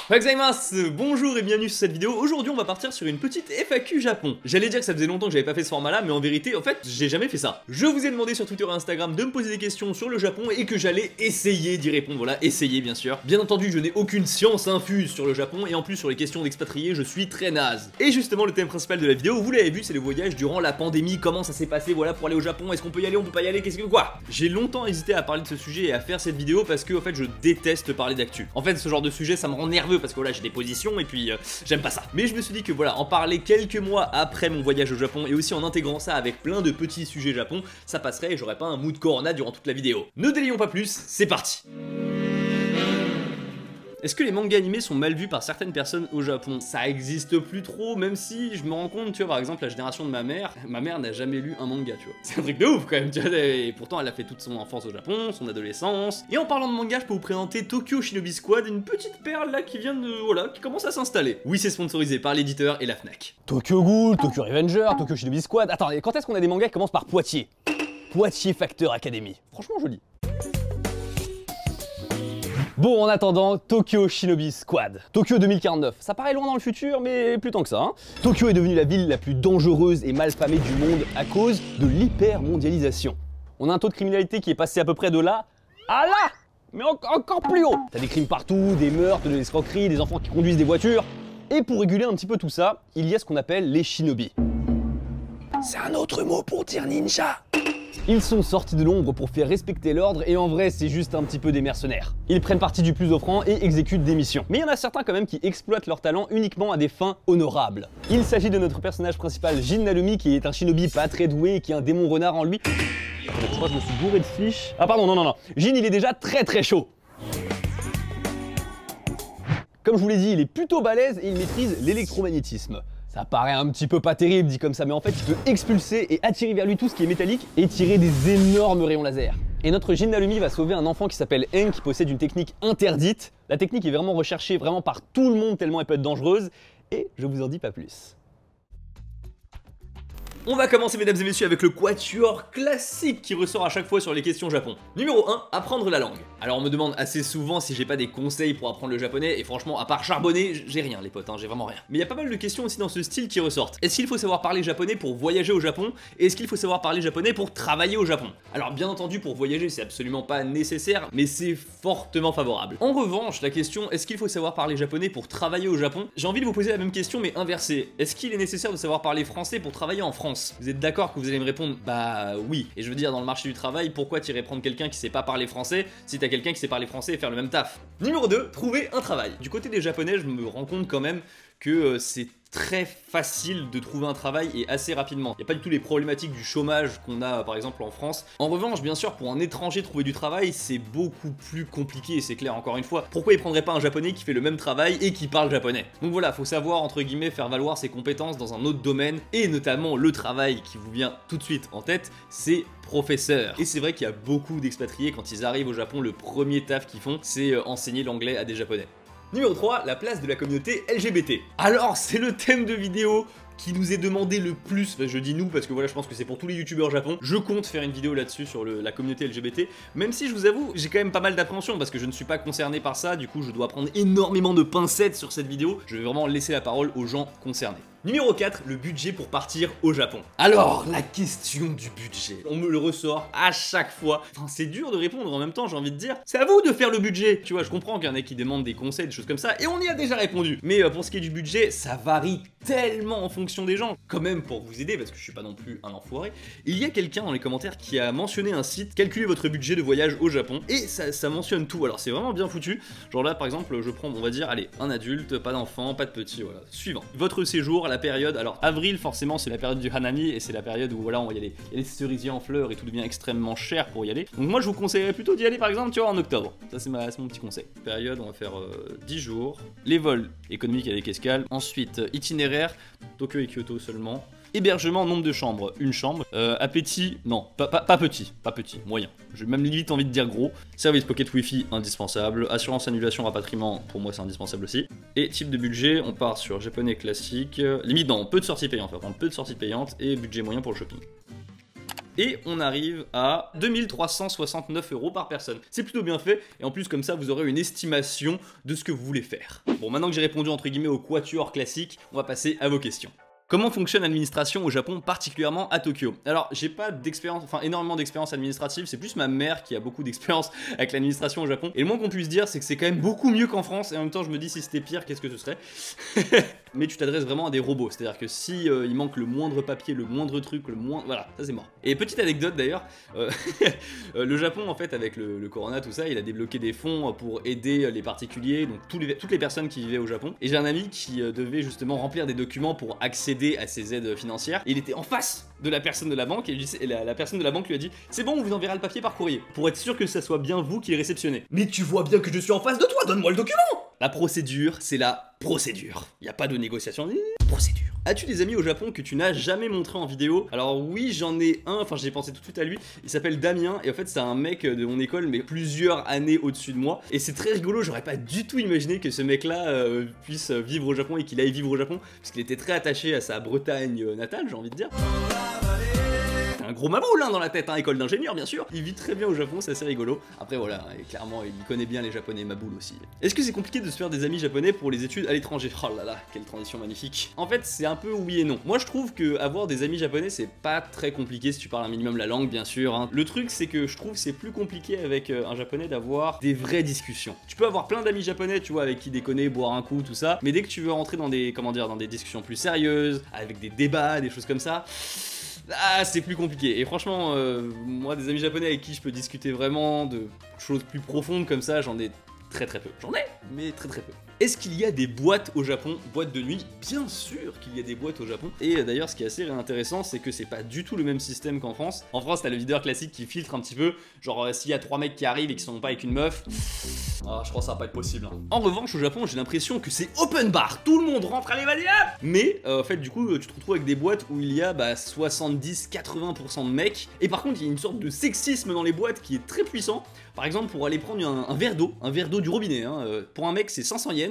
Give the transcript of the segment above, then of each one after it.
Gozaimasu, bonjour et bienvenue sur cette vidéo. Aujourd'hui on va partir sur une petite FAQ Japon. J'allais dire que ça faisait longtemps que j'avais pas fait ce format là, mais en vérité en fait j'ai jamais fait ça. Je vous ai demandé sur Twitter et Instagram de me poser des questions sur le Japon et que j'allais essayer d'y répondre. Voilà, essayer bien sûr. Bien entendu je n'ai aucune science infuse sur le Japon et en plus sur les questions d'expatriés je suis très naze. Et justement le thème principal de la vidéo, vous l'avez vu, c'est le voyage durant la pandémie. Comment ça s'est passé voilà pour aller au Japon, est-ce qu'on peut y aller, on peut pas y aller, qu'est-ce que quoi. J'ai longtemps hésité à parler de ce sujet et à faire cette vidéo parce que en fait je déteste parler d'actu. En fait ce genre de sujet ça me rend nerveux parce que voilà j'ai des positions et puis j'aime pas ça. Mais je me suis dit que voilà, en parler quelques mois après mon voyage au Japon et aussi en intégrant ça avec plein de petits sujets Japon, ça passerait et j'aurais pas un mood corona durant toute la vidéo. Ne délayons pas plus, c'est parti. Est-ce que les mangas animés sont mal vus par certaines personnes au Japon? Ça existe plus trop, même si je me rends compte, tu vois, par exemple, la génération de ma mère n'a jamais lu un manga, tu vois. C'est un truc de ouf quand même, tu vois, et pourtant elle a fait toute son enfance au Japon, son adolescence. Et en parlant de manga, je peux vous présenter Tokyo Shinobi Squad, une petite perle là qui vient de, voilà, qui commence à s'installer. Oui, c'est sponsorisé par l'éditeur et la Fnac. Tokyo Ghoul, Tokyo Revenger, Tokyo Shinobi Squad. Attends, quand est-ce qu'on a des mangas qui commencent par Poitiers? Poitiers Facteur Academy. Franchement joli. Bon, en attendant, Tokyo Shinobi Squad. Tokyo 2049, ça paraît loin dans le futur, mais plus tant que ça, hein. Tokyo est devenue la ville la plus dangereuse et mal famée du monde à cause de l'hyper-mondialisation. On a un taux de criminalité qui est passé à peu près de là à là, mais encore plus haut. T'as des crimes partout, des meurtres, des escroqueries, des enfants qui conduisent des voitures. Et pour réguler un petit peu tout ça, il y a ce qu'on appelle les shinobi. C'est un autre mot pour dire ninja. Ils sont sortis de l'ombre pour faire respecter l'ordre et en vrai c'est juste un petit peu des mercenaires. Ils prennent parti du plus offrant et exécutent des missions. Mais il y en a certains quand même qui exploitent leur talent uniquement à des fins honorables. Il s'agit de notre personnage principal Jin Narumi qui est un shinobi pas très doué et qui a un démon renard en lui. Je crois que je me suis bourré de fiches. Ah pardon, non. Jin il est déjà très chaud. Comme je vous l'ai dit, il est plutôt balèze et il maîtrise l'électromagnétisme. Ça paraît un petit peu pas terrible dit comme ça, mais en fait il peut expulser et attirer vers lui tout ce qui est métallique et tirer des énormes rayons laser. Et notre Jin Narumi va sauver un enfant qui s'appelle Eng qui possède une technique interdite. La technique est vraiment recherchée vraiment par tout le monde tellement elle peut être dangereuse et je vous en dis pas plus. On va commencer mesdames et messieurs avec le quatuor classique qui ressort à chaque fois sur les questions Japon. Numéro 1, apprendre la langue. Alors on me demande assez souvent si j'ai pas des conseils pour apprendre le japonais et franchement à part charbonner, j'ai rien les potes, hein, j'ai vraiment rien. Mais il y a pas mal de questions aussi dans ce style qui ressortent. Est-ce qu'il faut savoir parler japonais pour voyager au Japon? Et est-ce qu'il faut savoir parler japonais pour travailler au Japon? Alors bien entendu pour voyager c'est absolument pas nécessaire, mais c'est fortement favorable. En revanche la question est-ce qu'il faut savoir parler japonais pour travailler au Japon? J'ai envie de vous poser la même question mais inversée. Est-ce qu'il est nécessaire de savoir parler français pour travailler en France? Vous êtes d'accord que vous allez me répondre bah oui. Et je veux dire dans le marché du travail, pourquoi t'irais prendre quelqu'un qui sait pas parler français si t'as quelqu'un qui sait parler français et faire le même taf? Numéro 2, trouver un travail. Du côté des japonais, je me rends compte quand même que c'est très facile de trouver un travail et assez rapidement. Il n'y a pas du tout les problématiques du chômage qu'on a par exemple en France. En revanche, bien sûr, pour un étranger trouver du travail, c'est beaucoup plus compliqué et c'est clair encore une fois. Pourquoi il prendrait pas un japonais qui fait le même travail et qui parle japonais? Donc voilà, faut savoir entre guillemets faire valoir ses compétences dans un autre domaine et notamment le travail qui vous vient tout de suite en tête, c'est professeur. Et c'est vrai qu'il y a beaucoup d'expatriés quand ils arrivent au Japon, le premier taf qu'ils font, c'est enseigner l'anglais à des japonais. Numéro 3, la place de la communauté LGBT. Alors, c'est le thème de vidéo qui nous est demandé le plus, enfin, je dis nous parce que voilà je pense que c'est pour tous les youtubeurs Japon. Je compte faire une vidéo là-dessus sur la communauté LGBT, même si je vous avoue j'ai quand même pas mal d'appréhension parce que je ne suis pas concerné par ça, du coup je dois prendre énormément de pincettes sur cette vidéo. Je vais vraiment laisser la parole aux gens concernés. Numéro 4, le budget pour partir au Japon. Alors, la question du budget. On me le ressort à chaque fois. Enfin, c'est dur de répondre en même temps, j'ai envie de dire. C'est à vous de faire le budget. Tu vois, je comprends qu'il y en a qui demandent des conseils, des choses comme ça, et on y a déjà répondu. Mais pour ce qui est du budget, ça varie tellement en fonction des gens. Quand même, pour vous aider, parce que je suis pas non plus un enfoiré, il y a quelqu'un dans les commentaires qui a mentionné un site, calculez votre budget de voyage au Japon, et ça mentionne tout. Alors, c'est vraiment bien foutu. Genre là, par exemple, je prends, on va dire, allez, un adulte, pas d'enfant, pas de petit, voilà. Suivant. Votre séjour, la période, alors avril forcément c'est la période du Hanami et c'est la période où voilà il y a les cerisiers en fleurs et tout devient extrêmement cher pour y aller. Donc moi je vous conseillerais plutôt d'y aller par exemple tu vois en octobre. Ça c'est mon petit conseil. Période on va faire 10 jours. Les vols économiques avec escale. Ensuite itinéraire, Tokyo et Kyoto seulement. Hébergement, nombre de chambres, une chambre. Appétit, non, pas petit, moyen. J'ai même limite envie de dire gros. Service pocket wifi, indispensable. Assurance annulation, rapatriement, pour moi c'est indispensable aussi. Et type de budget, on part sur japonais classique. Limite, non, peu de sorties payantes, peu de sorties payantes et budget moyen pour le shopping. et on arrive à 2369 € par personne. C'est plutôt bien fait, et en plus comme ça vous aurez une estimation de ce que vous voulez faire. Bon, maintenant que j'ai répondu entre guillemets au quatuor classique, on va passer à vos questions. Comment fonctionne l'administration au Japon, particulièrement à Tokyo? Alors, j'ai pas d'expérience, enfin énormément d'expérience administrative, c'est plus ma mère qui a beaucoup d'expérience avec l'administration au Japon. Et le moins qu'on puisse dire, c'est que c'est quand même beaucoup mieux qu'en France, et en même temps, je me dis si c'était pire, qu'est-ce que ce serait? Mais tu t'adresses vraiment à des robots, c'est-à-dire que si il manque le moindre papier, le moindre truc, le moindre... Voilà, ça c'est mort. Et petite anecdote d'ailleurs, le Japon, en fait, avec le corona, tout ça, il a débloqué des fonds pour aider les particuliers, donc toutes les personnes qui vivaient au Japon. Et j'ai un ami qui devait justement remplir des documents pour accéder à ces aides financières, et il était en face de la personne de la banque, et la personne de la banque lui a dit « C'est bon, on vous enverra le papier par courrier, pour être sûr que ça soit bien vous qui le réceptionnez. » Mais tu vois bien que je suis en face de toi, donne-moi le document! La procédure, c'est la procédure. Il n'y a pas de négociation, procédure. As-tu des amis au Japon que tu n'as jamais montré en vidéo? Alors oui, j'en ai un, enfin j'ai pensé tout de suite à lui, il s'appelle Damien, et en fait c'est un mec de mon école, mais plusieurs années au-dessus de moi, et c'est très rigolo, j'aurais pas du tout imaginé que ce mec-là puisse vivre au Japon et qu'il aille vivre au Japon, parce qu'il était très attaché à sa Bretagne natale, j'ai envie de dire. Un gros maboule hein, dans la tête, hein, école d'ingénieur bien sûr. Il vit très bien au Japon, c'est assez rigolo. Après voilà, et clairement il connaît bien les japonais, maboule aussi. Est-ce que c'est compliqué de se faire des amis japonais pour les études à l'étranger? Oh là là, quelle transition magnifique. En fait c'est un peu oui et non. Moi je trouve que avoir des amis japonais c'est pas très compliqué si tu parles un minimum la langue bien sûr. Hein. Le truc c'est que je trouve c'est plus compliqué avec un japonais d'avoir des vraies discussions. Tu peux avoir plein d'amis japonais, tu vois, avec qui déconner, boire un coup, tout ça. Mais dès que tu veux rentrer dans des, comment dire, dans des discussions plus sérieuses, avec des débats, des choses comme ça... Ah, c'est plus compliqué. Et franchement, moi, des amis japonais avec qui je peux discuter vraiment de choses plus profondes comme ça, j'en ai très peu. J'en ai, mais très peu. Est-ce qu'il y a des boîtes au Japon, boîtes de nuit? Bien sûr qu'il y a des boîtes au Japon. Et d'ailleurs, ce qui est assez intéressant, c'est que c'est pas du tout le même système qu'en France. En France, t'as le videur classique qui filtre un petit peu. Genre, s'il y a 3 mecs qui arrivent et qui sont pas avec une meuf, ah, je crois que ça va pas être possible. Hein. En revanche, au Japon, j'ai l'impression que c'est open bar. Tout le monde rentre, allez, vas-y, hop. Mais en fait, du coup, tu te retrouves avec des boîtes où il y a 70-80% de mecs. Et par contre, il y a une sorte de sexisme dans les boîtes qui est très puissant. Par exemple, pour aller prendre un verre d'eau du robinet. Hein, pour un mec, c'est 500 yens.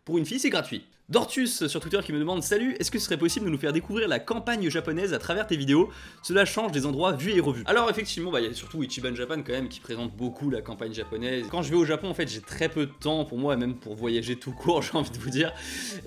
Pour une fille, c'est gratuit. Dortus sur Twitter qui me demande « Salut, est-ce que ce serait possible de nous faire découvrir la campagne japonaise à travers tes vidéos? Cela change des endroits vus et revus. » Alors effectivement, il y a surtout Ichiban Japan quand même qui présente beaucoup la campagne japonaise. Quand je vais au Japon, en fait, j'ai très peu de temps pour moi, et même pour voyager tout court, j'ai envie de vous dire.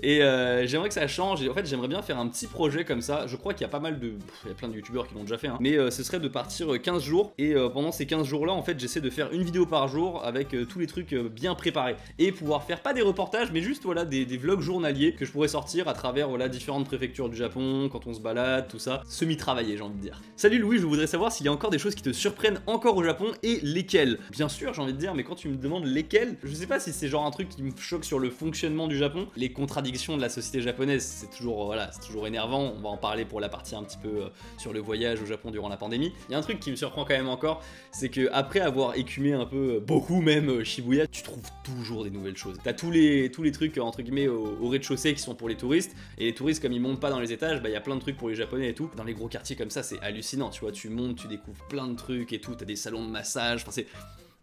Et j'aimerais que ça change, et en fait, j'aimerais bien faire un petit projet comme ça. Je crois qu'il y a pas mal de... il y a plein de youtubeurs qui l'ont déjà fait, hein. Mais ce serait de partir 15 jours, et pendant ces 15 jours-là, en fait, j'essaie de faire une vidéo par jour avec tous les trucs bien préparés. Et pouvoir faire pas des reportages, mais juste, voilà, des vlogs journaliers que je pourrais sortir à travers voilà, différentes préfectures du Japon, quand on se balade, tout ça, semi-travaillé j'ai envie de dire. Salut Louis, je voudrais savoir s'il y a encore des choses qui te surprennent encore au Japon et lesquelles. Bien sûr j'ai envie de dire, mais quand tu me demandes lesquelles, je sais pas si c'est genre un truc qui me choque sur le fonctionnement du Japon, les contradictions de la société japonaise, c'est toujours, voilà, c'est toujours énervant, on va en parler pour la partie un petit peu sur le voyage au Japon durant la pandémie. Il y a un truc qui me surprend quand même encore, c'est que après avoir écumé un peu, beaucoup même Shibuya, tu trouves toujours des nouvelles choses. T'as tous les trucs entre guillemets au rez-de-chaussée qui sont pour les touristes, et les touristes comme ils montent pas dans les étages, bah il y a plein de trucs pour les japonais et tout. Dans les gros quartiers comme ça c'est hallucinant, tu vois, tu montes, tu découvres plein de trucs et tout, t'as des salons de massage, enfin c'est...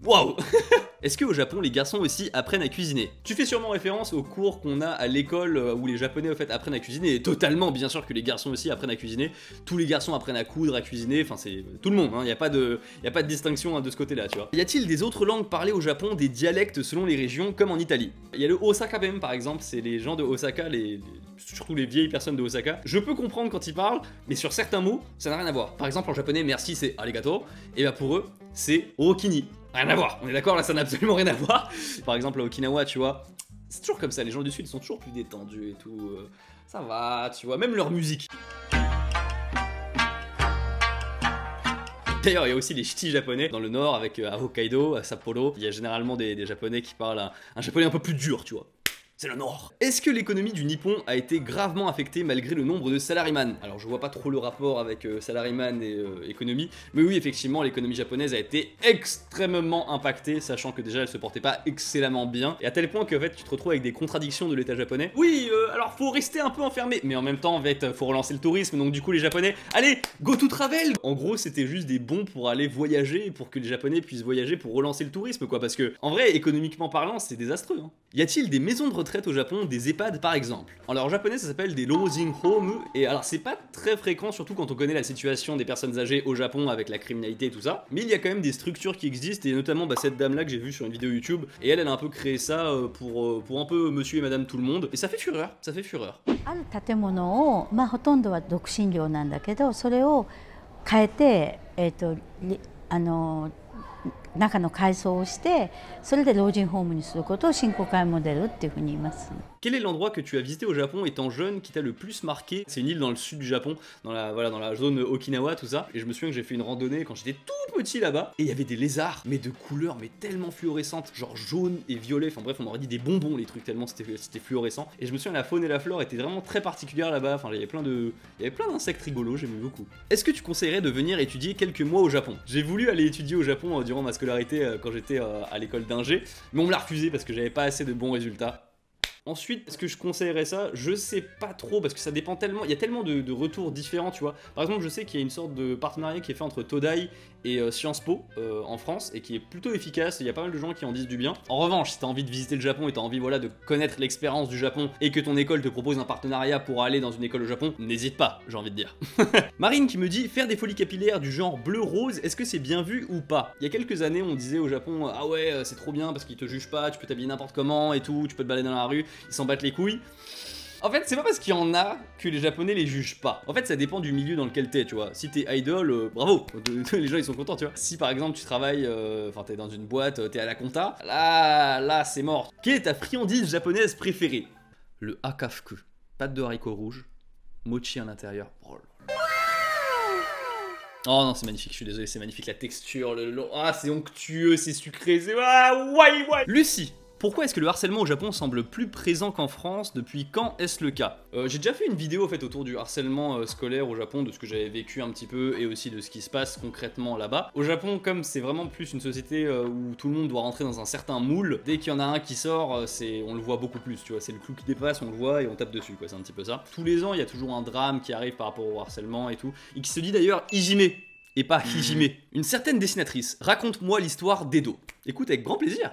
Waouh. Est-ce qu'au Japon les garçons aussi apprennent à cuisiner? Tu fais sûrement référence aux cours qu'on a à l'école où les japonais en fait apprennent à cuisiner, et totalement bien sûr que les garçons aussi apprennent à cuisiner, tous les garçons apprennent à coudre, à cuisiner, enfin c'est tout le monde, hein. Y a pas de distinction hein, de ce côté là tu vois. Y a-t-il des autres langues parlées au Japon, des dialectes selon les régions comme en Italie? Il y a le Osaka même par exemple, c'est les gens de Osaka, surtout les vieilles personnes de Osaka. Je peux comprendre quand ils parlent, mais sur certains mots ça n'a rien à voir. Par exemple en japonais merci c'est arigato, et bah pour eux c'est orokini. Rien à voir, on est d'accord là, ça n'a absolument rien à voir. Par exemple à Okinawa, tu vois, c'est toujours comme ça, les gens du sud ils sont toujours plus détendus et tout, ça va, tu vois, même leur musique. D'ailleurs, il y a aussi les ch'tis japonais dans le nord, avec à Hokkaido, à Sapporo, il y a généralement des japonais qui parlent un japonais un peu plus dur, tu vois. C'est le Nord. Est-ce que l'économie du Nippon a été gravement affectée malgré le nombre de salaryman? Alors je vois pas trop le rapport avec salaryman et économie, mais oui effectivement l'économie japonaise a été extrêmement impactée, sachant que déjà elle se portait pas excellemment bien, et à tel point que en fait tu te retrouves avec des contradictions de l'état japonais. Oui, alors faut rester un peu enfermé, mais en même temps en fait faut relancer le tourisme, donc du coup les japonais, allez, go to travel. En gros c'était juste des bons pour aller voyager, pour que les japonais puissent voyager pour relancer le tourisme quoi, parce que en vrai économiquement parlant c'est désastreux. Hein. Y a-t-il des maisons de retraite au Japon des EHPAD par exemple. Alors en japonais ça s'appelle des Losing Home, et alors c'est pas très fréquent, surtout quand on connaît la situation des personnes âgées au Japon avec la criminalité et tout ça, mais il y a quand même des structures qui existent, et notamment cette dame là que j'ai vue sur une vidéo YouTube, et elle a un peu créé ça pour un peu monsieur et madame tout le monde, et ça fait fureur, ça fait fureur. ある建物を、ほとんどは独身寮なんだけど、それを変えて、中の改装をして、それで老人ホームにすることを新公会モデルっていうふうに言います。Quel est l'endroit que tu as visité au Japon étant jeune qui t'a le plus marqué? C'est une île dans le sud du Japon, dans la zone Okinawa, tout ça. Et je me souviens que j'ai fait une randonnée quand j'étais tout petit là-bas. Et il y avait des lézards, mais de couleurs mais tellement fluorescentes, genre jaune et violet. Enfin bref, on aurait dit des bonbons les trucs, tellement c'était fluorescent. Et je me souviens, la faune et la flore étaient vraiment très particulières là-bas. Enfin, il y avait plein d'insectes rigolos, j'aimais beaucoup. Est-ce que tu conseillerais de venir étudier quelques mois au Japon? J'ai voulu aller étudier au Japon durant ma scolarité quand j'étais à l'école d'ingé, mais on me l'a refusé parce que j'avais pas assez de bons résultats. Ensuite, est-ce que je conseillerais ça? Je sais pas trop, parce que ça dépend tellement, il y a tellement de retours différents, tu vois. Par exemple, je sais qu'il y a une sorte de partenariat qui est fait entre Todai et Sciences Po en France, et qui est plutôt efficace, il y a pas mal de gens qui en disent du bien. En revanche, si t'as envie de visiter le Japon et t'as envie de connaître l'expérience du Japon, et que ton école te propose un partenariat pour aller dans une école au Japon, n'hésite pas, j'ai envie de dire. Marine qui me dit, faire des folies capillaires du genre bleu-rose, est-ce que c'est bien vu ou pas? Il y a quelques années, on disait au Japon, ah ouais, c'est trop bien parce qu'ils te jugent pas, tu peux t'habiller n'importe comment et tout, tu peux te balader dans la rue, ils s'en battent les couilles. En fait, c'est pas parce qu'il y en a que les Japonais les jugent pas. En fait, ça dépend du milieu dans lequel t'es, tu vois. Si t'es idol, bravo, les gens ils sont contents, tu vois. Si par exemple tu travailles, t'es dans une boîte, t'es à la compta, là c'est mort. Quelle est ta friandise japonaise préférée? Le hakafuku, pâte de haricots rouges, mochi à l'intérieur. Oh non, c'est magnifique, je suis désolé, c'est magnifique, la texture, c'est onctueux, c'est sucré, c'est... ouais. Lucie, pourquoi est-ce que le harcèlement au Japon semble plus présent qu'en France? Depuis quand est-ce le cas? J'ai déjà fait une vidéo en fait autour du harcèlement scolaire au Japon, de ce que j'avais vécu un petit peu et aussi de ce qui se passe concrètement là-bas. Au Japon, comme c'est vraiment plus une société où tout le monde doit rentrer dans un certain moule, dès qu'il y en a un qui sort, on le voit beaucoup plus, tu vois, c'est le clou qui dépasse, on le voit et on tape dessus, quoi, c'est un petit peu ça. Tous les ans, il y a toujours un drame qui arrive par rapport au harcèlement et tout, et qui se dit d'ailleurs Hijime et pas Hijime. Une certaine dessinatrice, raconte-moi l'histoire d'Edo. Écoute avec grand plaisir.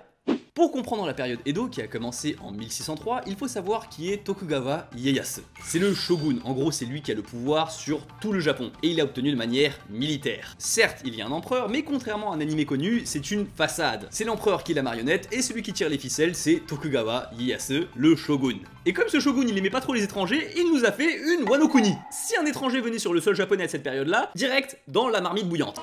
Pour comprendre la période Edo qui a commencé en 1603, il faut savoir qui est Tokugawa Ieyasu. C'est le shogun, en gros c'est lui qui a le pouvoir sur tout le Japon, et il l'a obtenu de manière militaire. Certes, il y a un empereur, mais contrairement à un animé connu, c'est une façade. C'est l'empereur qui est la marionnette, et celui qui tire les ficelles, c'est Tokugawa Ieyasu, le shogun. Et comme ce shogun il aimait pas trop les étrangers, il nous a fait une Wano Kuni. Si un étranger venait sur le sol japonais à cette période-là, direct dans la marmite bouillante.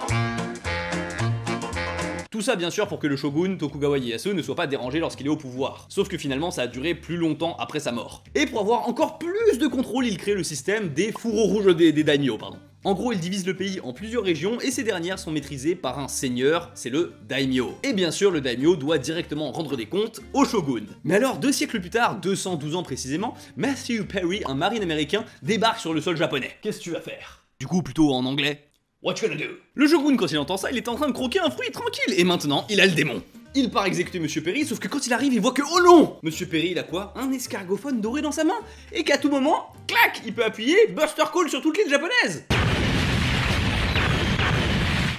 Tout ça bien sûr pour que le shogun Tokugawa Ieyasu ne soit pas dérangé lorsqu'il est au pouvoir. Sauf que finalement ça a duré plus longtemps après sa mort. Et pour avoir encore plus de contrôle, il crée le système des fourreaux rouges des daimyo, pardon. En gros, il divise le pays en plusieurs régions et ces dernières sont maîtrisées par un seigneur, c'est le daimyo. Et bien sûr, le daimyo doit directement rendre des comptes au shogun. Mais alors, 2 siècles plus tard, 212 ans précisément, Matthew Perry, un marine américain, débarque sur le sol japonais. Qu'est-ce que tu vas faire? Du coup, plutôt en anglais. What you gonna do? Le shogun, quand il entend ça, il est en train de croquer un fruit tranquille, et maintenant, il a le démon. Il part exécuter Monsieur Perry, sauf que quand il arrive, il voit que, oh non! Monsieur Perry, il a quoi? Un escargophone doré dans sa main, et qu'à tout moment, clac, il peut appuyer Buster Call sur toute l'île japonaise.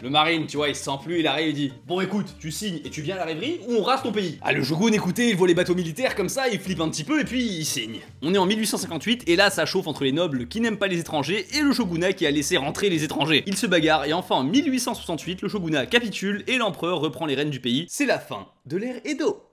Le marine, tu vois, il se sent plus, il arrive et dit « Bon écoute, tu signes et tu viens à la rêverie ou on rase ton pays ?» Ah, le shogun, écoutez, il voit les bateaux militaires comme ça, il flippe un petit peu et puis il signe. On est en 1858 et là ça chauffe entre les nobles qui n'aiment pas les étrangers et le shogunat qui a laissé rentrer les étrangers. Ils se bagarrent et enfin en 1868, le shogunat capitule et l'empereur reprend les rênes du pays. C'est la fin de l'ère Edo.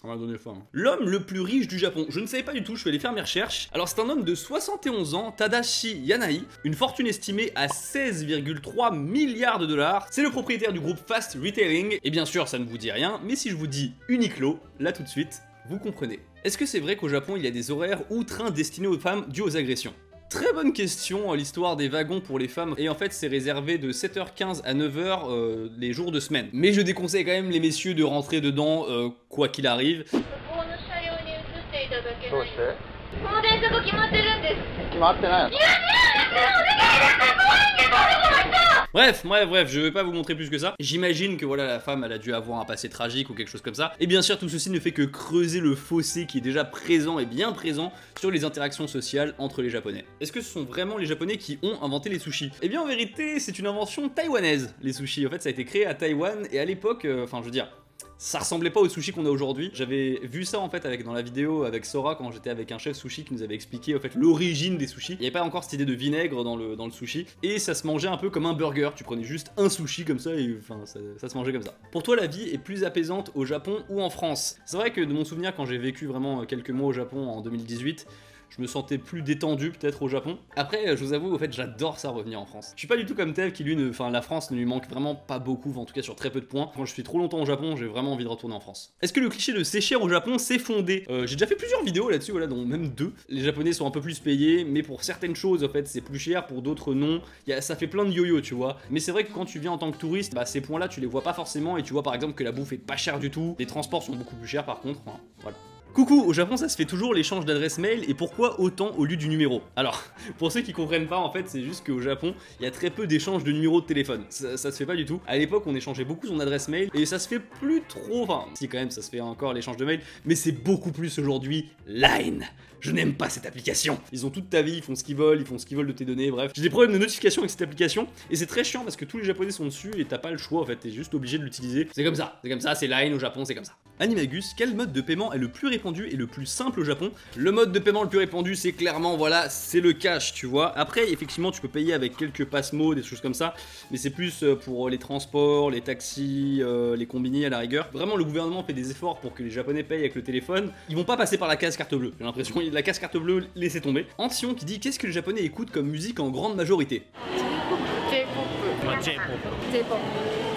On m'a donné faim. L'homme le plus riche du Japon. Je ne savais pas du tout, je suis allé faire mes recherches. Alors c'est un homme de 71 ans, Tadashi Yanai, une fortune estimée à 16,3 milliards de dollars. C'est le propriétaire du groupe Fast Retailing. Et bien sûr, ça ne vous dit rien, mais si je vous dis Uniqlo, là tout de suite, vous comprenez. Est-ce que c'est vrai qu'au Japon, il y a des horaires ou trains destinés aux femmes dus aux agressions? Très bonne question, l'histoire des wagons pour les femmes, et en fait c'est réservé de 7h15 à 9h les jours de semaine. Mais je déconseille quand même les messieurs de rentrer dedans, quoi qu'il arrive. Bref, je vais pas vous montrer plus que ça. J'imagine que voilà, la femme elle a dû avoir un passé tragique ou quelque chose comme ça. Et bien sûr tout ceci ne fait que creuser le fossé qui est déjà présent et bien présent sur les interactions sociales entre les japonais. Est-ce que ce sont vraiment les japonais qui ont inventé les sushis? Eh bien en vérité c'est une invention taïwanaise, les sushis. En fait ça a été créé à Taïwan et à l'époque, enfin je veux dire, Ça ressemblait pas aux sushis qu'on a aujourd'hui. J'avais vu ça en fait dans la vidéo avec Sora quand j'étais avec un chef sushi qui nous avait expliqué en fait l'origine des sushis. Il n'y avait pas encore cette idée de vinaigre dans le sushi et ça se mangeait un peu comme un burger. Tu prenais juste un sushi comme ça et enfin ça se mangeait comme ça. Pour toi la vie est plus apaisante au Japon ou en France? C'est vrai que de mon souvenir quand j'ai vécu vraiment quelques mois au Japon en 2018, je me sentais plus détendu peut-être au Japon. Après, je vous avoue, en fait, j'adore ça revenir en France. Je suis pas du tout comme Tev qui lui, la France ne lui manque vraiment pas beaucoup, en tout cas sur très peu de points. Quand je suis trop longtemps au Japon, j'ai vraiment envie de retourner en France. Est-ce que le cliché de c'est cher au Japon s'est fondé? J'ai déjà fait plusieurs vidéos là-dessus, voilà, dont même 2. Les Japonais sont un peu plus payés, mais pour certaines choses, en fait, c'est plus cher, pour d'autres non. Ça fait plein de yo-yo, tu vois. Mais c'est vrai que quand tu viens en tant que touriste, bah ces points-là, tu les vois pas forcément, et tu vois par exemple que la bouffe est pas chère du tout. Les transports sont beaucoup plus chers par contre, hein, voilà. Coucou, au Japon ça se fait toujours l'échange d'adresse mail et pourquoi autant au lieu du numéro? Alors, pour ceux qui comprennent pas en fait, c'est juste qu'au Japon, il y a très peu d'échanges de numéros de téléphone. Ça se fait pas du tout. À l'époque, on échangeait beaucoup son adresse mail et ça se fait plus trop, enfin, si quand même ça se fait encore l'échange de mail, mais c'est beaucoup plus aujourd'hui Line. Je n'aime pas cette application. Ils ont toute ta vie, ils font ce qu'ils veulent, de tes données, bref. J'ai des problèmes de notification avec cette application et c'est très chiant parce que tous les Japonais sont dessus et t'as pas le choix en fait, t'es juste obligé de l'utiliser. C'est comme ça, c'est Line au Japon, c'est comme ça. Animagus, quel mode de paiement est le plus répandu et le plus simple au Japon? Le mode de paiement le plus répandu, c'est clairement, voilà, c'est le cash, tu vois. Après, effectivement, tu peux payer avec quelques Passmo, des choses comme ça, mais c'est plus pour les transports, les taxis, les combini à la rigueur. Vraiment, le gouvernement fait des efforts pour que les Japonais payent avec le téléphone. Ils vont pas passer par la case carte bleue, j'ai l'impression. La case carte bleue, laissez tomber. Antion qui dit qu'est-ce que les Japonais écoutent comme musique en grande majorité?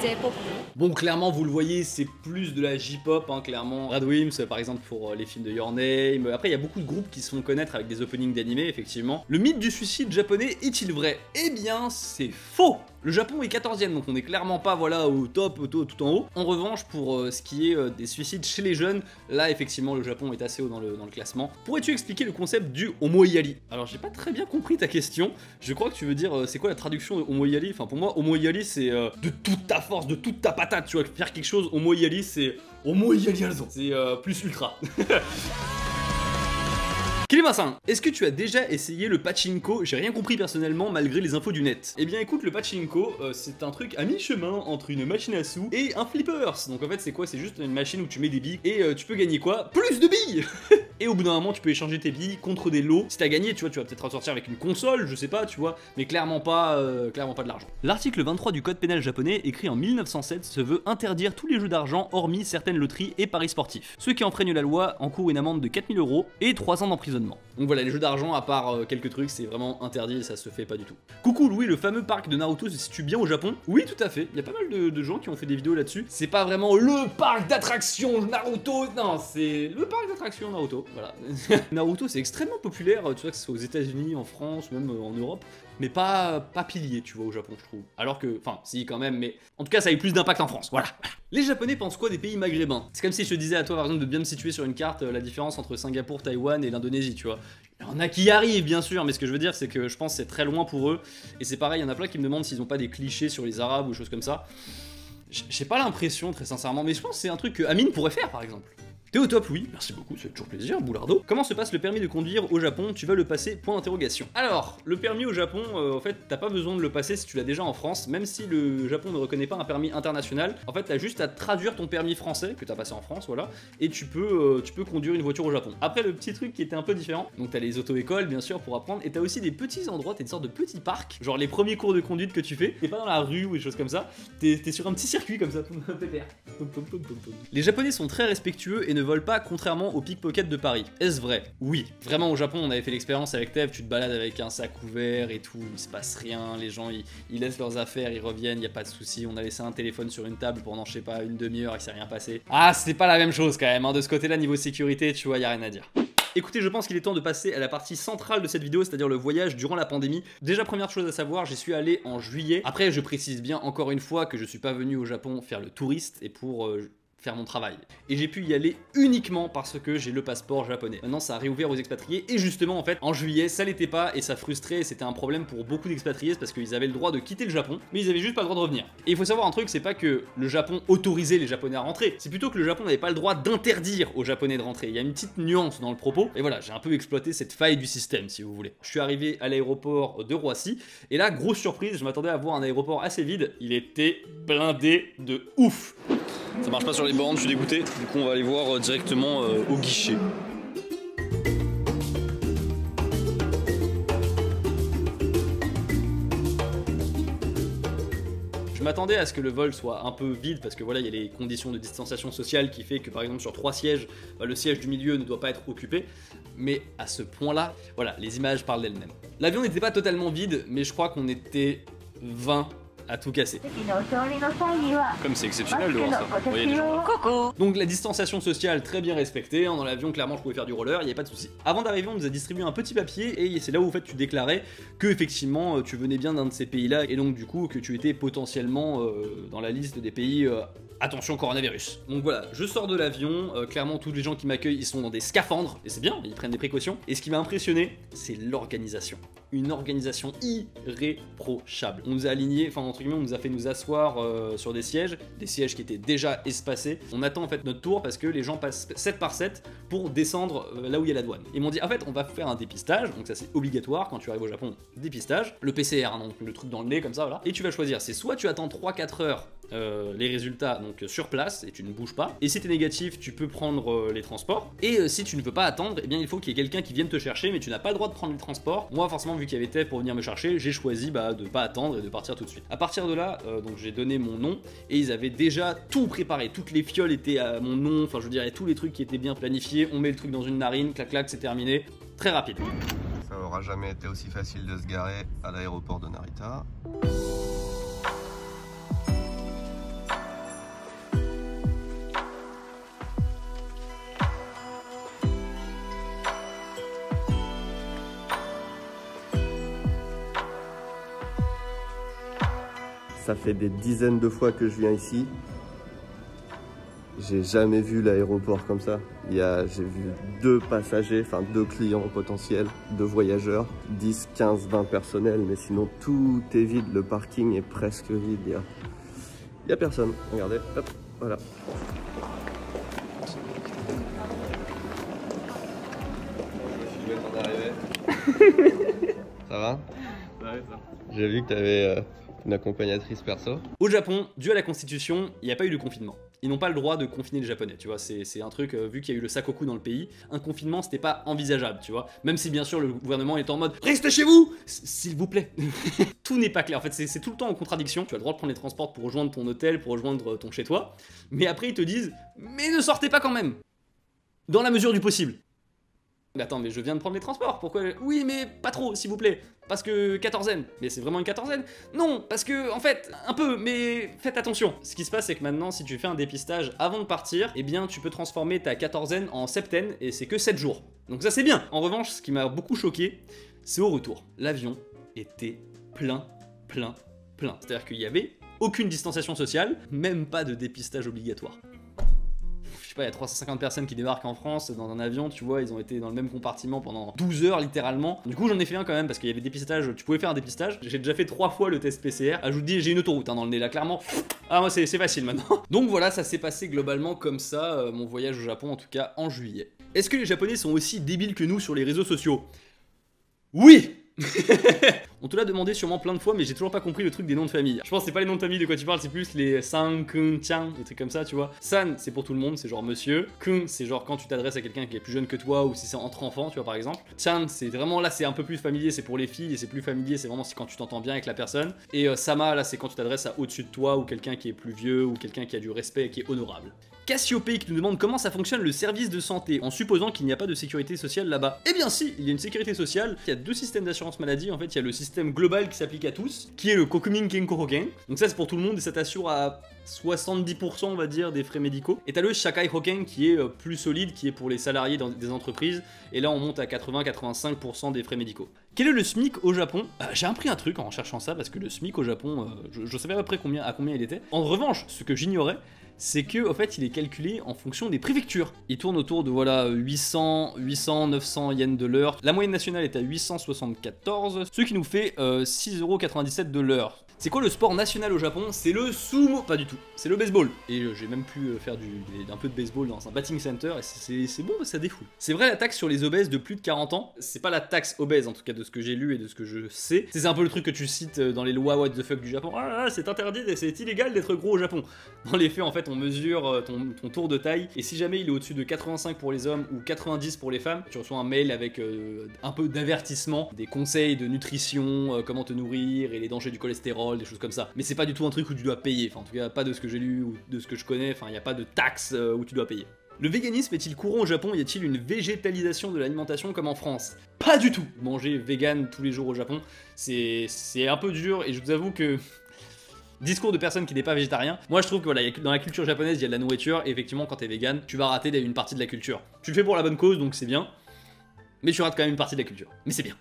J-pop. Bon, clairement, vous le voyez, c'est plus de la J-pop, hein, clairement. Radwimps, par exemple, pour les films de Your Name. Après, il y a beaucoup de groupes qui se font connaître avec des openings d'animés, effectivement. Le mythe du suicide japonais est-il vrai? Eh bien, c'est faux! Le Japon est 14e, donc on n'est clairement pas voilà, au top, tout en haut. En revanche, pour ce qui est des suicides chez les jeunes, là, effectivement, le Japon est assez haut dans le classement. Pourrais-tu expliquer le concept du omoiyari? Alors, j'ai pas très bien compris ta question. Je crois que tu veux dire, c'est quoi la traduction de omoiyari? Enfin, pour moi, omoiyari, c'est de toute ta force, de toute ta patate, tu vois. Faire quelque chose, omoiyari, c'est omoiyari alzo. C'est plus ultra. Kilimasan, est-ce que tu as déjà essayé le pachinko? J'ai rien compris personnellement malgré les infos du net. Eh bien écoute, le pachinko, c'est un truc à mi-chemin entre une machine à sous et un flippers. Donc en fait c'est quoi? C'est juste une machine où tu mets des billes et tu peux gagner quoi? Plus de billes. Et au bout d'un moment tu peux échanger tes billes contre des lots. Si t'as gagné, tu vois, tu vas peut-être ressortir avec une console, je sais pas, tu vois, mais clairement pas de l'argent. L'article 23 du code pénal japonais, écrit en 1907, se veut interdire tous les jeux d'argent hormis certaines loteries et paris sportifs. Ceux qui enfreignent la loi encourent une amende de 4000 € et 3 ans d'emprisonnement. Donc voilà, les jeux d'argent, à part quelques trucs, c'est vraiment interdit et ça se fait pas du tout. Coucou Louis, le fameux parc de Naruto se situe bien au Japon? Oui, tout à fait, il y a pas mal de gens qui ont fait des vidéos là-dessus. C'est pas vraiment le parc d'attractions Naruto, non, c'est le parc d'attractions Naruto, voilà. Naruto, c'est extrêmement populaire, tu vois, que ce soit aux États-Unis, en France, même en Europe, mais pas pilier, tu vois, au Japon, je trouve. Alors que, enfin, si, quand même, mais en tout cas, ça a eu plus d'impact en France, voilà. Les Japonais pensent quoi des pays maghrébins? C'est comme si je te disais à toi, par exemple, de bien me situer sur une carte la différence entre Singapour, Taïwan et l'Indonésie, tu vois. Il y en a qui y arrivent, bien sûr, mais ce que je veux dire, c'est que je pense que c'est très loin pour eux. Et c'est pareil, il y en a plein qui me demandent s'ils ont pas des clichés sur les Arabes ou choses comme ça. J'ai pas l'impression, très sincèrement, mais je pense que c'est un truc que Amine pourrait faire, par exemple. T'es au top, oui, merci beaucoup, c'est toujours plaisir, Boulardo. Comment se passe le permis de conduire au Japon? Tu vas le passer, point d'interrogation. Alors, le permis au Japon, en fait, t'as pas besoin de le passer si tu l'as déjà en France, même si le Japon ne reconnaît pas un permis international. En fait, t'as juste à traduire ton permis français, que t'as passé en France, voilà, et tu peux conduire une voiture au Japon. Après, le petit truc qui était un peu différent, donc t'as les auto-écoles, bien sûr, pour apprendre, et t'as aussi des petits endroits, t'as une sorte de petits parcs, genre les premiers cours de conduite que tu fais, t'es pas dans la rue ou des choses comme ça, t'es sur un petit circuit comme ça, Les Japonais sont très respectueux et ne volent pas, contrairement au pickpocket de Paris. Est-ce vrai? Oui. Vraiment, au Japon, on avait fait l'expérience avec Tev, tu te balades avec un sac ouvert et tout, il se passe rien, les gens ils laissent leurs affaires, ils reviennent, y a pas de souci. On a laissé un téléphone sur une table pendant, je sais pas, une demi-heure et il s'est rien passé. Ah, c'est pas la même chose quand même, hein. De ce côté-là, niveau sécurité, tu vois, y a rien à dire. Écoutez, je pense qu'il est temps de passer à la partie centrale de cette vidéo, c'est-à-dire le voyage durant la pandémie. Déjà, première chose à savoir, j'y suis allé en juillet. Après, je précise bien encore une fois que je suis pas venu au Japon faire le touriste et pour faire mon travail. Et j'ai pu y aller uniquement parce que j'ai le passeport japonais. Maintenant, ça a réouvert aux expatriés et justement, en fait, en juillet, ça l'était pas et ça frustrait. C'était un problème pour beaucoup d'expatriés parce qu'ils avaient le droit de quitter le Japon, mais ils avaient juste pas le droit de revenir. Et il faut savoir un truc, c'est pas que le Japon autorisait les Japonais à rentrer, c'est plutôt que le Japon n'avait pas le droit d'interdire aux Japonais de rentrer. Il y a une petite nuance dans le propos. Et voilà, j'ai un peu exploité cette faille du système, si vous voulez. Je suis arrivé à l'aéroport de Roissy et là, grosse surprise, je m'attendais à voir un aéroport assez vide. Il était blindé de ouf. Ça marche pas sur les bornes, je suis dégoûté. Du coup, on va aller voir directement au guichet. Je m'attendais à ce que le vol soit un peu vide parce que voilà, il y a les conditions de distanciation sociale qui fait que par exemple sur 3 sièges, le siège du milieu ne doit pas être occupé. Mais à ce point-là, voilà, les images parlent d'elles-mêmes. L'avion n'était pas totalement vide, mais je crois qu'on était 20 à tout casser. Comme c'est exceptionnel de voir ça. Vous voyez les gens là. Donc la distanciation sociale très bien respectée. Dans l'avion, clairement, je pouvais faire du roller, il n'y avait pas de souci. Avant d'arriver, on nous a distribué un petit papier et c'est là où en fait tu déclarais que effectivement tu venais bien d'un de ces pays-là et donc du coup que tu étais potentiellement dans la liste des pays. Attention coronavirus. Donc voilà, je sors de l'avion, clairement tous les gens qui m'accueillent ils sont dans des scaphandres, et c'est bien, ils prennent des précautions. Et ce qui m'a impressionné, c'est l'organisation. Une organisation irréprochable. On nous a alignés, enfin entre guillemets on nous a fait nous asseoir sur des sièges qui étaient déjà espacés. On attend en fait notre tour parce que les gens passent 7 par 7 pour descendre là où il y a la douane. Ils m'ont dit en fait on va faire un dépistage, donc ça c'est obligatoire quand tu arrives au Japon, dépistage. Le PCR, hein, donc le truc dans le nez comme ça voilà. Et tu vas choisir, c'est soit tu attends 3-4 heures les résultats donc sur place et tu ne bouges pas, et si t'es négatif tu peux prendre les transports, et si tu ne peux pas attendre, eh bien il faut qu'il y ait quelqu'un qui vienne te chercher, mais tu n'as pas le droit de prendre les transports. Moi forcément vu qu'il y avait TEF pour venir me chercher, j'ai choisi de pas attendre et de partir tout de suite. À partir de là, donc j'ai donné mon nom et ils avaient déjà tout préparé, toutes les fioles étaient à mon nom, enfin je dirais tous les trucs qui étaient bien planifiés, on met le truc dans une narine, clac clac, c'est terminé, très rapide. Ça aura jamais été aussi facile de se garer à l'aéroport de Narita. Ça fait des dizaines de fois que je viens ici. J'ai jamais vu l'aéroport comme ça. J'ai vu 2 passagers, enfin 2 clients potentiels, 2 voyageurs, 10, 15, 20 personnels, mais sinon tout est vide, le parking est presque vide. Il y a personne. Regardez, hop, voilà. Ça va? Ouais, ça. J'ai vu que tu avais une accompagnatrice perso. Au Japon, dû à la constitution, il n'y a pas eu de confinement. Ils n'ont pas le droit de confiner les Japonais, tu vois, c'est un truc, vu qu'il y a eu le sakoku dans le pays, un confinement c'était pas envisageable, tu vois, même si bien sûr le gouvernement est en mode « Restez chez vous !» S'il vous plaît. Tout n'est pas clair, en fait c'est tout le temps en contradiction, tu as le droit de prendre les transports pour rejoindre ton hôtel, pour rejoindre ton chez-toi, mais après ils te disent « Mais ne sortez pas quand même !» Dans la mesure du possible. Mais attends, mais je viens de prendre les transports, pourquoi? Oui, mais pas trop, s'il vous plaît. Parce que quatorzaine. Mais c'est vraiment une quatorzaine? Non, parce que, en fait, un peu, mais faites attention. Ce qui se passe, c'est que maintenant, si tu fais un dépistage avant de partir, eh bien, tu peux transformer ta quatorzaine en septaine, et c'est que 7 jours. Donc ça, c'est bien. En revanche, ce qui m'a beaucoup choqué, c'est au retour. L'avion était plein. C'est-à-dire qu'il y avait aucune distanciation sociale, même pas de dépistage obligatoire. Il y a 350 personnes qui débarquent en France dans un avion, tu vois, ils ont été dans le même compartiment pendant 12 heures littéralement. Du coup j'en ai fait un quand même parce qu'il y avait des dépistages, tu pouvais faire un dépistage. J'ai déjà fait 3 fois le test PCR. Ah, je vous dis, j'ai une autoroute hein, dans le nez là, clairement. Ah moi c'est facile maintenant. Donc voilà, ça s'est passé globalement comme ça, mon voyage au Japon en tout cas en juillet. Est-ce que les Japonais sont aussi débiles que nous sur les réseaux sociaux? Oui. On te l'a demandé sûrement plein de fois, mais j'ai toujours pas compris le truc des noms de famille. Je pense que c'est pas les noms de famille de quoi tu parles, c'est plus les san, kun, tian, des trucs comme ça, tu vois. San, c'est pour tout le monde, c'est genre monsieur. Kun, c'est genre quand tu t'adresses à quelqu'un qui est plus jeune que toi ou si c'est entre enfants, tu vois, par exemple. Tian, c'est vraiment là, c'est un peu plus familier, c'est pour les filles, et c'est plus familier, c'est vraiment quand tu t'entends bien avec la personne. Et sama, là, c'est quand tu t'adresses à au-dessus de toi ou quelqu'un qui est plus vieux ou quelqu'un qui a du respect et qui est honorable. Cassiope qui nous demande comment ça fonctionne le service de santé en supposant qu'il n'y a pas de sécurité sociale là-bas. Eh bien si, il y a une sécurité sociale, il y a 2 systèmes d'assurance maladie, en fait il y a le système global qui s'applique à tous, qui est le Kokumin Kenko Hoken, donc ça c'est pour tout le monde et ça t'assure à 70% on va dire des frais médicaux. Et t'as le Shakai Hoken qui est plus solide, qui est pour les salariés dans des entreprises, et là on monte à 80-85% des frais médicaux. Quel est le SMIC au Japon? J'ai appris un truc en cherchant ça, parce que le SMIC au Japon, je savais à peu près à combien il était. En revanche, ce que j'ignorais, c'est que en fait il est calculé en fonction des préfectures. Il tourne autour de voilà 800-900 yens de l'heure. La moyenne nationale est à 874, ce qui nous fait 6,97€ de l'heure. C'est quoi le sport national au Japon? C'est le sumo. Pas du tout, c'est le baseball. Et j'ai même pu faire un peu de baseball dans un batting center et c'est bon, ça défoule. C'est vrai, la taxe sur les obèses de plus de 40 ans, c'est pas la taxe obèse en tout cas de ce que j'ai lu et de ce que je sais. C'est un peu le truc que tu cites dans les lois what the fuck du Japon. Ah c'est interdit, c'est illégal d'être gros au Japon. Dans les faits en fait fait on mesure ton tour de taille et si jamais il est au-dessus de 85 pour les hommes ou 90 pour les femmes, tu reçois un mail avec un peu d'avertissement, des conseils de nutrition, comment te nourrir et les dangers du cholestérol, des choses comme ça. Mais c'est pas du tout un truc où tu dois payer, enfin en tout cas pas de ce que j'ai lu ou de ce que je connais, enfin il n'y a pas de taxe où tu dois payer. Le véganisme est-il courant au Japon? Y a-t-il une végétalisation de l'alimentation comme en France? Pas du tout. Manger vegan tous les jours au Japon, c'est un peu dur et je vous avoue que... Discours de personne qui n'est pas végétarien. Moi je trouve que voilà, dans la culture japonaise il y a de la nourriture et effectivement quand t'es vegan, tu vas rater une partie de la culture. Tu le fais pour la bonne cause donc c'est bien, mais tu rates quand même une partie de la culture. Mais c'est bien.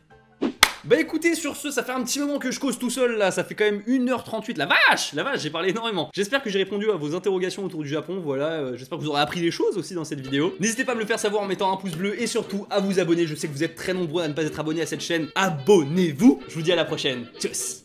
Bah écoutez, sur ce, ça fait un petit moment que je cause tout seul là, ça fait quand même 1h38, la vache, j'ai parlé énormément. J'espère que j'ai répondu à vos interrogations autour du Japon, voilà, j'espère que vous aurez appris des choses aussi dans cette vidéo. N'hésitez pas à me le faire savoir en mettant un pouce bleu et surtout à vous abonner, je sais que vous êtes très nombreux à ne pas être abonnés à cette chaîne, abonnez-vous. Je vous dis à la prochaine, tchuss.